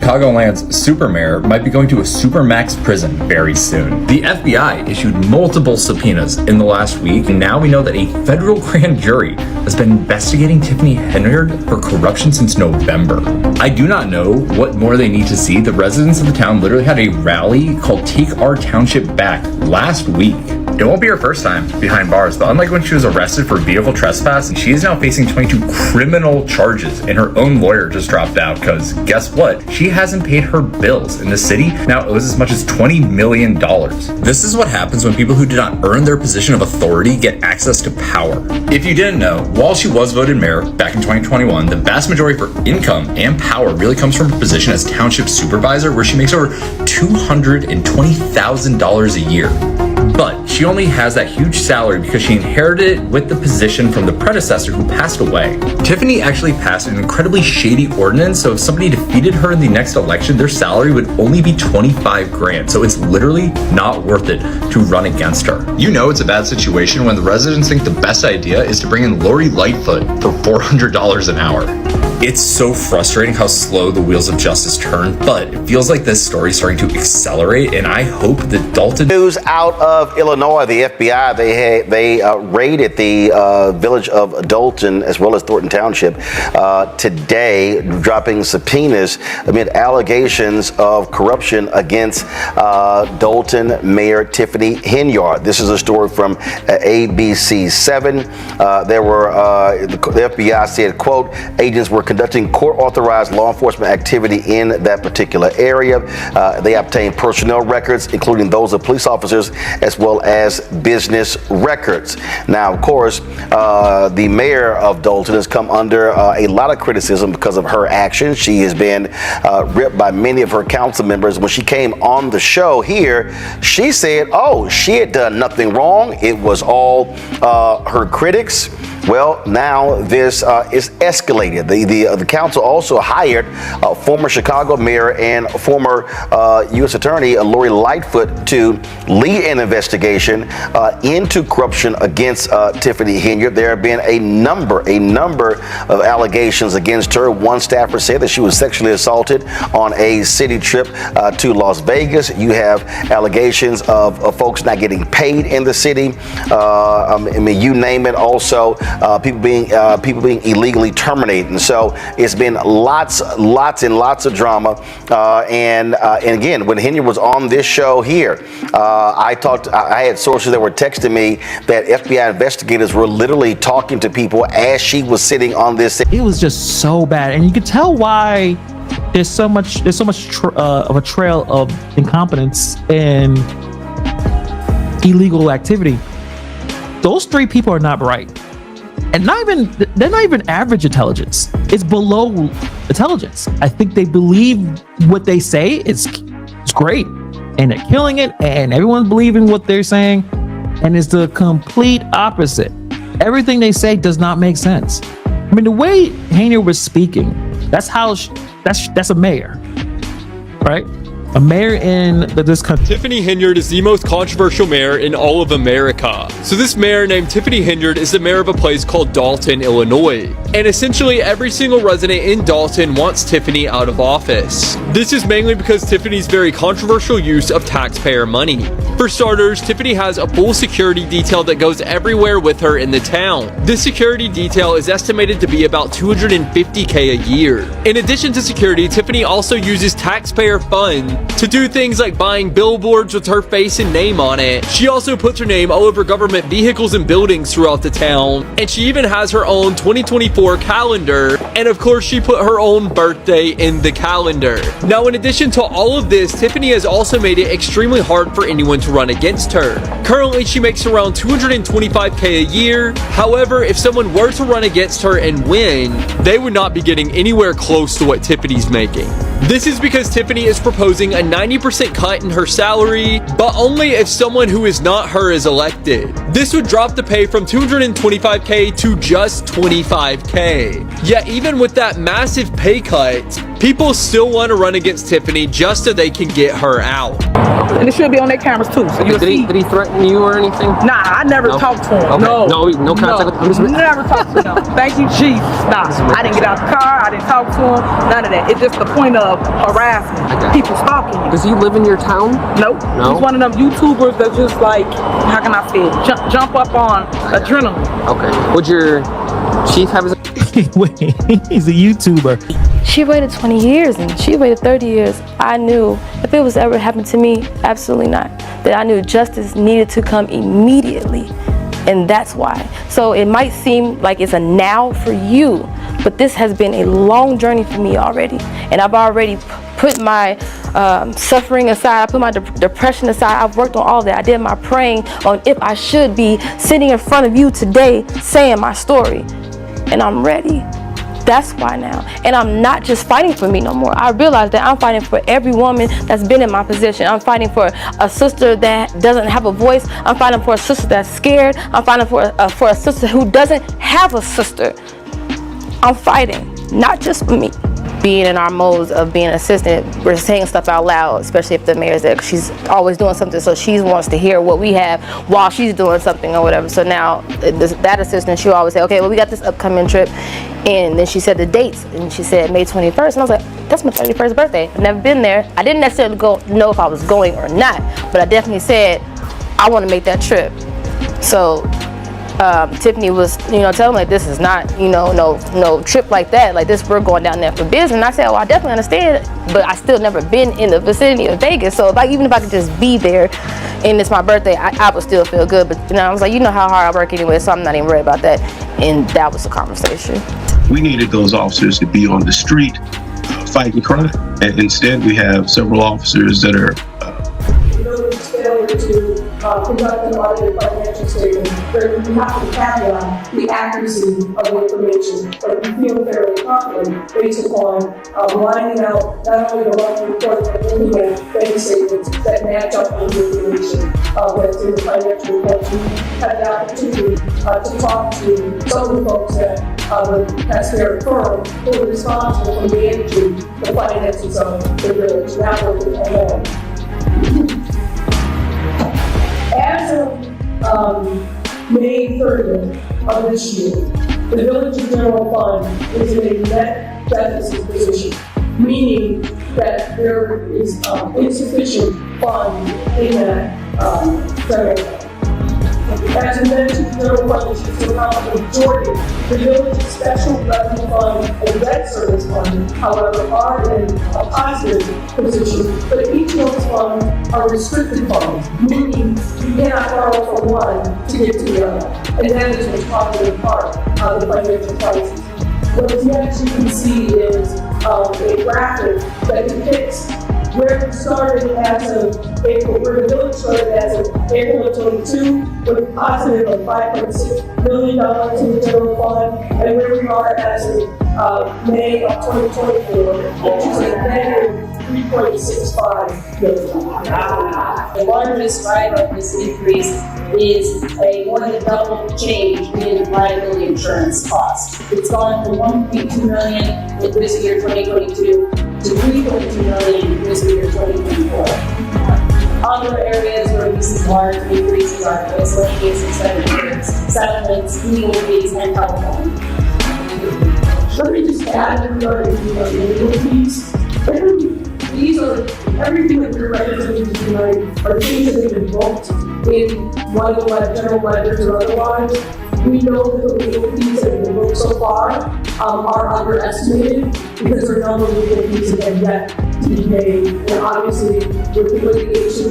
Chicagoland's supermayor might be going to a supermax prison very soon. The FBI issued multiple subpoenas in the last week, and now we know that a federal grand jury has been investigating Tiffany Henyard for corruption since November. I do not know what more they need to see. The residents of the town literally had a rally called Take Our Township Back last week. It won't be her first time behind bars, but unlike when she was arrested for vehicle trespass, she is now facing 22 criminal charges, and her own lawyer just dropped out because guess what? She hasn't paid her bills, and the city now owes as much as $20 million. This is what happens when people who did not earn their position of authority get access to power. If you didn't know, while she was voted mayor back in 2021, the vast majority of her income and power really comes from her position as township supervisor, where she makes over $220,000 a year. But she only has that huge salary because she inherited it with the position from the predecessor who passed away. Tiffany actually passed an incredibly shady ordinance, so if somebody defeated her in the next election, their salary would only be $25,000. So it's literally not worth it to run against her. You know it's a bad situation when the residents think the best idea is to bring in Lori Lightfoot for $400 an hour. It's so frustrating how slow the wheels of justice turn, but it feels like this story is starting to accelerate, and I hope that Dalton... News out of Illinois, the FBI, they raided the village of Dalton as well as Thornton Township today, dropping subpoenas amid allegations of corruption against Dalton Mayor Tiffany Henyard. This is a story from ABC7. The FBI said, quote, agents were conducting court-authorized law enforcement activity in that particular area. They obtained personnel records, including those of police officers, as well as business records. Now, of course, the mayor of Dalton has come under a lot of criticism because of her actions. She has been ripped by many of her council members. When she came on the show here, she said, oh, she had done nothing wrong. It was all her critics. Well, now this is escalated. The council also hired former Chicago mayor and former U.S. Attorney Lori Lightfoot to lead an investigation into corruption against Tiffany Henyard. There have been a number of allegations against her. One staffer said that she was sexually assaulted on a city trip to Las Vegas. You have allegations of folks not getting paid in the city. I mean, you name it. Also, people being illegally terminated. And so it's been lots and lots of drama. And again, when Henyard was on this show here, I had sources that were texting me that FBI investigators were literally talking to people as she was sitting on this. It was just so bad, and you could tell why there's so much of a trail of incompetence and illegal activity. Those three people are not bright. And they're not even average intelligence. It's below intelligence. I think they believe what they say it's great, and they're killing it, and everyone's believing what they're saying, and it's the complete opposite. Everything they say does not make sense. I mean, the way Henyard was speaking, that's a mayor, right? A mayor in this country. Tiffany Henyard is the most controversial mayor in all of America. So this mayor named Tiffany Henyard is the mayor of a place called Dalton, Illinois. And essentially every single resident in Dalton wants Tiffany out of office. This is mainly because Tiffany's very controversial use of taxpayer money. For starters, Tiffany has a full security detail that goes everywhere with her in the town. This security detail is estimated to be about $250K a year. In addition to security, Tiffany also uses taxpayer funds to do things like buying billboards with her face and name on it. She also puts her name all over government vehicles and buildings throughout the town, and she even has her own 2024 calendar, and of course she put her own birthday in the calendar. Now, in addition to all of this, Tiffany has also made it extremely hard for anyone to run against her. Currently, she makes around $225K a year. However, if someone were to run against her and win, they would not be getting anywhere close to what Tiffany's making. This is because Tiffany is proposing a 90% cut in her salary, but only if someone who is not her is elected. This would drop the pay from $225K to just $25K. Yet even with that massive pay cut, People still want to run against Tiffany just so they can get her out. And it should be on their cameras too. So you'll see. Did he threaten you or anything? Nah, I never talked to him. Okay. No. No contact with him? Never talked to him. Thank you, Chief. Nah, I didn't get out the car. I didn't talk to him. None of that. It's just the point of harassment. People stalking you. Does he live in your town? Nope. No? He's one of them YouTubers that just like, how can I say it? Jump up on adrenaline. Okay. Would your chief have his... Wait, he's a YouTuber. She waited 20 years and she waited 30 years. I knew if it was ever happened to me, absolutely not. That I knew justice needed to come immediately. And that's why. So it might seem like it's a now for you, but this has been a long journey for me already. And I've already put my suffering aside, I put my depression aside. I've worked on all that. I did my praying on if I should be sitting in front of you today saying my story. And I'm ready. That's why now. And I'm not just fighting for me no more. I realize that I'm fighting for every woman that's been in my position. I'm fighting for a sister that doesn't have a voice. I'm fighting for a sister that's scared. I'm fighting for a sister who doesn't have a sister. I'm fighting, not just for me. Being in our modes of being an assistant, we're saying stuff out loud, especially if the mayor's there. She's always doing something, so she wants to hear what we have while she's doing something or whatever. So now, that assistant, she'll always say, okay, well, we got this upcoming trip. And then she said the dates, and she said May 21st. And I was like, that's my 31st birthday. I've never been there. I didn't necessarily know if I was going or not, but I definitely said, I want to make that trip. So Tiffany was, telling me like, this is not, no trip like that. Like this, we're going down there for business. And I said, well, I definitely understand, but I still never been in the vicinity of Vegas. So even if I could just be there and it's my birthday, I would still feel good. But I was like, you know how hard I work anyway, so I'm not even worried about that. And that was the conversation. We needed those officers to be on the street fighting crime. And instead, we have several officers that are failure to conduct an audited financial statement, where we have to caveat the accuracy of the information, but we feel fairly confident based upon lining out not only the monthly report, but looking at bank statements that match up with the information that's in the financial report. We had the opportunity to talk to some of the folks at the taxpayer firm who are responsible for managing the finances of the village. That was alone. As of May 30th of this year, the village general fund is in a net deficit position, meaning that there is insufficient fund in that general fund. As a mentioned, the general fund is to account for the majority. The village's special revenue fund and debt service fund, however, are in a positive position, but each of those funds are restricted funds, meaning you cannot borrow from one to get to the other. And that is what's causing part of the financial crisis. What is next you can see is a graphic that depicts where we started as of April, where the village started as of April of 22, with a positive of $5.6 million in the general fund, and where we are as of May of 2024, which is a negative $3.65 million. The largest driver of this increase is a more than double change in liability insurance costs. It's gone from $1.2 million in fiscal year 2022 to $3.2 million in fiscal year 2024. Other areas where we see large increases are miscellaneous expenditures, settlements, legal fees, and telephone. Let me just add regarding the legal fees. These are, everything that we're representing tonight are things that have been booked in one of the general ledgers or otherwise. We know that the legal fees that have been booked so far are underestimated because there are a number of legal fees that have yet to be paid. And obviously, with the litigation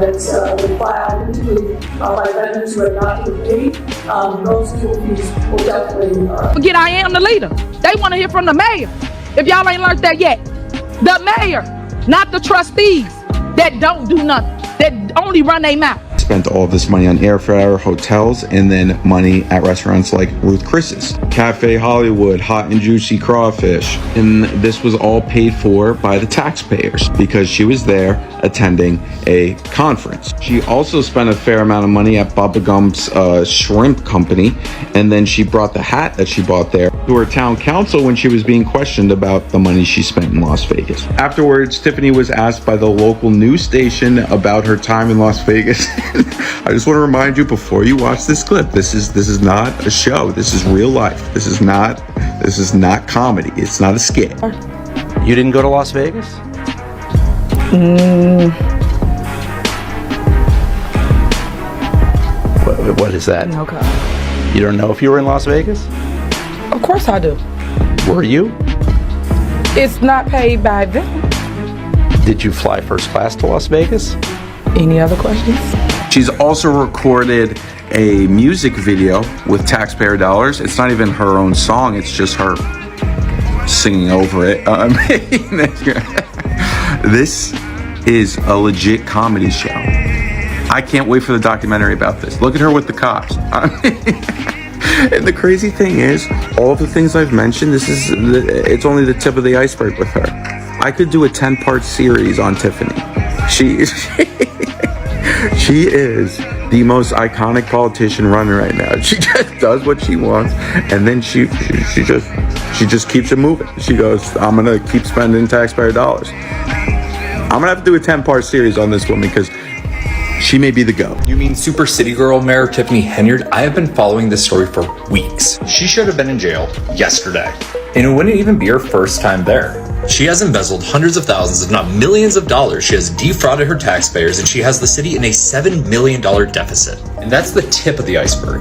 that's been filed, particularly by vendors who have not been paid, those legal fees will definitely. Forget I am the leader. They want to hear from the mayor. If y'all ain't learned that yet. The mayor, not the trustees that don't do nothing, that only run their mouth. spent all of this money on airfare, hotels, and then money at restaurants like Ruth Chris's, Cafe Hollywood, Hot and Juicy Crawfish. And this was all paid for by the taxpayers because she was there attending a conference. She also spent a fair amount of money at Bubba Gump's shrimp company, and then she brought the hat that she bought there to her town council when she was being questioned about the money she spent in Las Vegas. Afterwards, Tiffany was asked by the local news station about her time in Las Vegas. I just want to remind you before you watch this clip, this is not a show. This is real life. This is not comedy. It's not a skit. You didn't go to Las Vegas? What is that? No comment. You don't know if you were in Las Vegas? Of course I do. Were you? It's not paid by them. Did you fly first class to Las Vegas? Any other questions? She's also recorded a music video with taxpayer dollars. It's not even her own song. It's just her singing over it. This is a legit comedy show. I can't wait for the documentary about this. Look at her with the cops. And the crazy thing is, all of the things I've mentioned, it's only the tip of the iceberg with her. I could do a 10-part series on Tiffany. She is the most iconic politician running right now. She just does what she wants, and then she just keeps it moving. She goes, I'm gonna keep spending taxpayer dollars. I'm gonna have to do a 10-part series on this woman because she may be the GOAT. You mean Super City Girl Mayor Tiffany Henyard? I have been following this story for weeks. She should have been in jail yesterday. And it wouldn't even be her first time there. She has embezzled hundreds of thousands, if not millions of dollars. She has defrauded her taxpayers, and she has the city in a $7 million deficit. And that's the tip of the iceberg.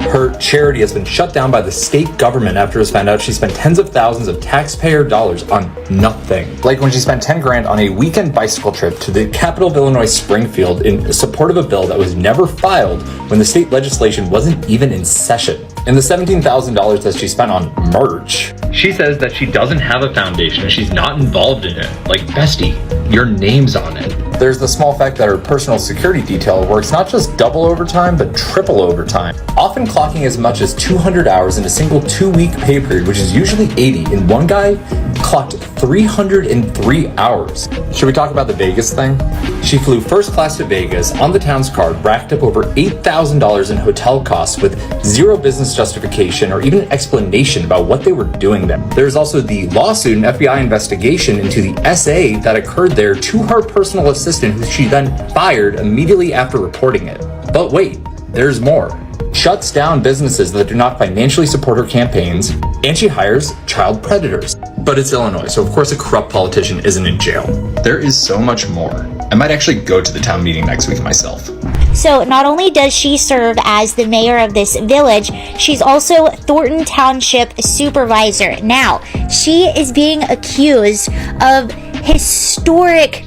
Her charity has been shut down by the state government after it was found out she spent tens of thousands of taxpayer dollars on nothing. Like when she spent 10 grand on a weekend bicycle trip to the capital of Illinois, Springfield, in support of a bill that was never filed when the state legislation wasn't even in session. And the $17,000 that she spent on merch. She says that she doesn't have a foundation and she's not involved in it. Like, bestie, your name's on it. There's the small fact that her personal security detail works not just double overtime, but triple overtime, often clocking as much as 200 hours in a single 2-week pay period, which is usually 80, and one guy clocked 303 hours. Should we talk about the Vegas thing? She flew first class to Vegas on the town's card, racked up over $8,000 in hotel costs with zero business justification or even explanation about what they were doing there. There's also the lawsuit and FBI investigation into the SA that occurred there to her personal assistant, who she then fired immediately after reporting it. But wait, there's more. Shuts down businesses that do not financially support her campaigns, and she hires child predators. But it's Illinois, so of course a corrupt politician isn't in jail. There is so much more. I might actually go to the town meeting next week myself. So not only does she serve as the mayor of this village, she's also Thornton Township supervisor. Now, she is being accused of historic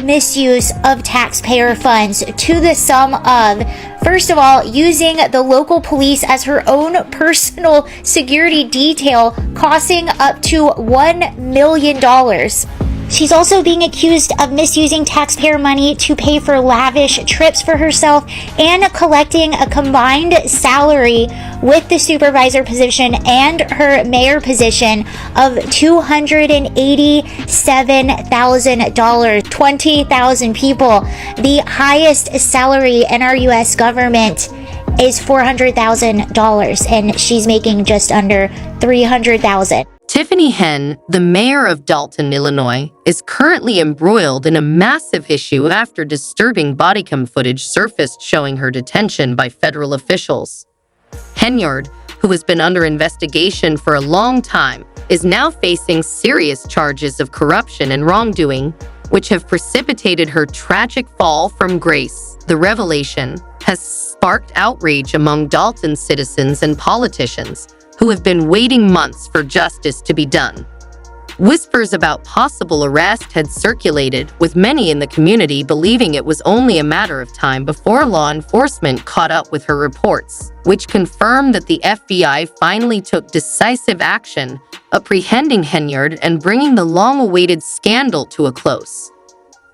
misuse of taxpayer funds to the sum of, first of all, using the local police as her own personal security detail, costing up to $1 million. She's also being accused of misusing taxpayer money to pay for lavish trips for herself and collecting a combined salary with the supervisor position and her mayor position of $287,000. 20,000 people. The highest salary in our U.S. government is $400,000, and she's making just under $300,000. Tiffany Hen, the mayor of Dalton, Illinois, is currently embroiled in a massive issue after disturbing bodycam footage surfaced showing her detention by federal officials. Henyard, who has been under investigation for a long time, is now facing serious charges of corruption and wrongdoing, which have precipitated her tragic fall from grace. The revelation has sparked outrage among Dalton citizens and politicians, who have been waiting months for justice to be done. Whispers about possible arrest had circulated, with many in the community believing it was only a matter of time before law enforcement caught up with her reports, which confirmed that the FBI finally took decisive action, apprehending Henyard and bringing the long-awaited scandal to a close.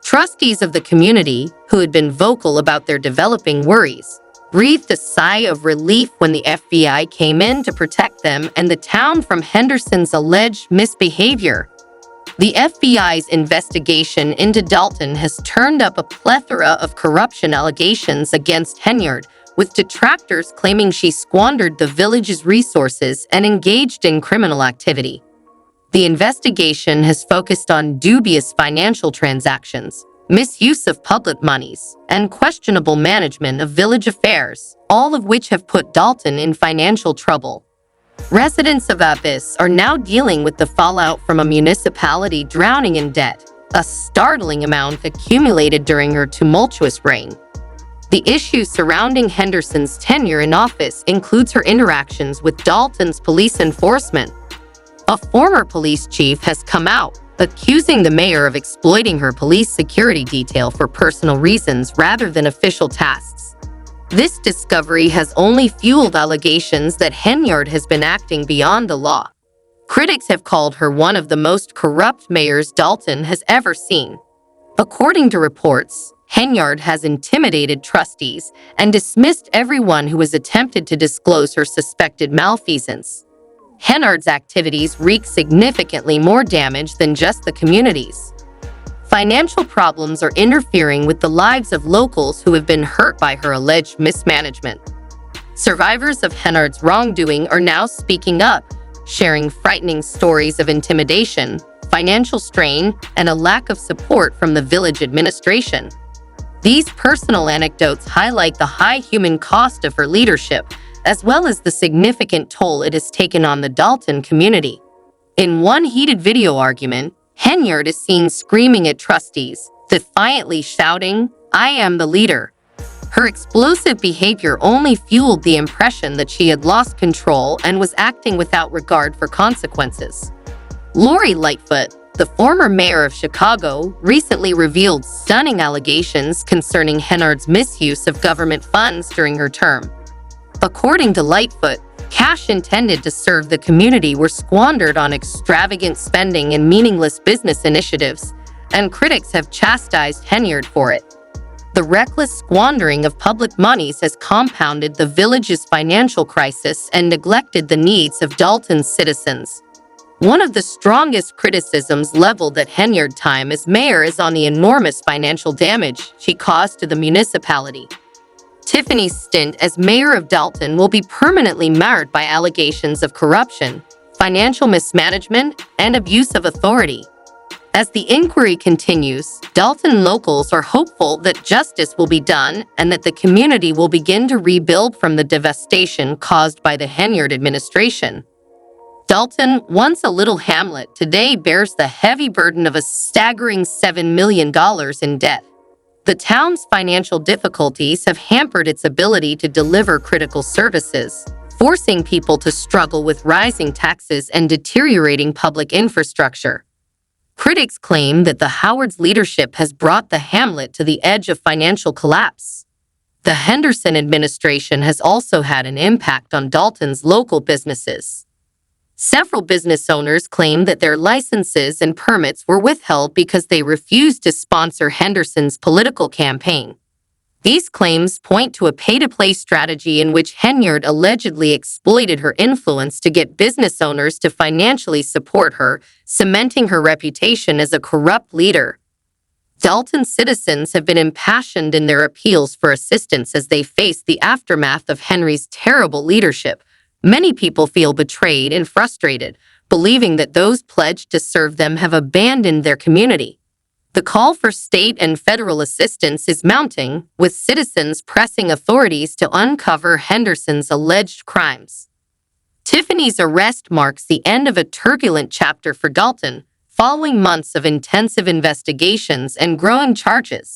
Trustees of the community, who had been vocal about their developing worries, breathed a sigh of relief when the FBI came in to protect them and the town from Henderson's alleged misbehavior. The FBI's investigation into Dalton has turned up a plethora of corruption allegations against Henyard, with detractors claiming she squandered the village's resources and engaged in criminal activity. The investigation has focused on dubious financial transactions, misuse of public monies, and questionable management of village affairs, all of which have put Dalton in financial trouble. Residents of Abyss are now dealing with the fallout from a municipality drowning in debt, a startling amount accumulated during her tumultuous reign. The issues surrounding Henderson's tenure in office includes her interactions with Dalton's police enforcement. A former police chief has come out, accusing the mayor of exploiting her police security detail for personal reasons rather than official tasks. This discovery has only fueled allegations that Henyard has been acting beyond the law. Critics have called her one of the most corrupt mayors Dalton has ever seen. According to reports, Henyard has intimidated trustees and dismissed everyone who has attempted to disclose her suspected malfeasance. Henyard's activities wreak significantly more damage than just the communities. Financial problems are interfering with the lives of locals who have been hurt by her alleged mismanagement. Survivors of Henyard's wrongdoing are now speaking up, sharing frightening stories of intimidation, financial strain, and a lack of support from the village administration. These personal anecdotes highlight the high human cost of her leadership, as well as the significant toll it has taken on the Dalton community. In one heated video argument, Henyard is seen screaming at trustees, defiantly shouting, "I am the leader." Her explosive behavior only fueled the impression that she had lost control and was acting without regard for consequences. Lori Lightfoot, the former mayor of Chicago, recently revealed stunning allegations concerning Henyard's misuse of government funds during her term. According to Lightfoot, cash intended to serve the community were squandered on extravagant spending and meaningless business initiatives, and critics have chastised Henyard for it. The reckless squandering of public monies has compounded the village's financial crisis and neglected the needs of Dalton's citizens. One of the strongest criticisms leveled at Henyard time as mayor is on the enormous financial damage she caused to the municipality. Tiffany's stint as mayor of Dalton will be permanently marred by allegations of corruption, financial mismanagement, and abuse of authority. As the inquiry continues, Dalton locals are hopeful that justice will be done and that the community will begin to rebuild from the devastation caused by the Henyard administration. Dalton, once a little hamlet, today bears the heavy burden of a staggering $7 million in debt. The town's financial difficulties have hampered its ability to deliver critical services, forcing people to struggle with rising taxes and deteriorating public infrastructure. Critics claim that the Howard's leadership has brought the hamlet to the edge of financial collapse. The Henderson administration has also had an impact on Dalton's local businesses. Several business owners claim that their licenses and permits were withheld because they refused to sponsor Henderson's political campaign. These claims point to a pay-to-play strategy in which Henyard allegedly exploited her influence to get business owners to financially support her, cementing her reputation as a corrupt leader. Dalton citizens have been impassioned in their appeals for assistance as they face the aftermath of Henry's terrible leadership. Many people feel betrayed and frustrated, believing that those pledged to serve them have abandoned their community. The call for state and federal assistance is mounting, with citizens pressing authorities to uncover Henderson's alleged crimes. Tiffany's arrest marks the end of a turbulent chapter for Dalton, following months of intensive investigations and growing charges.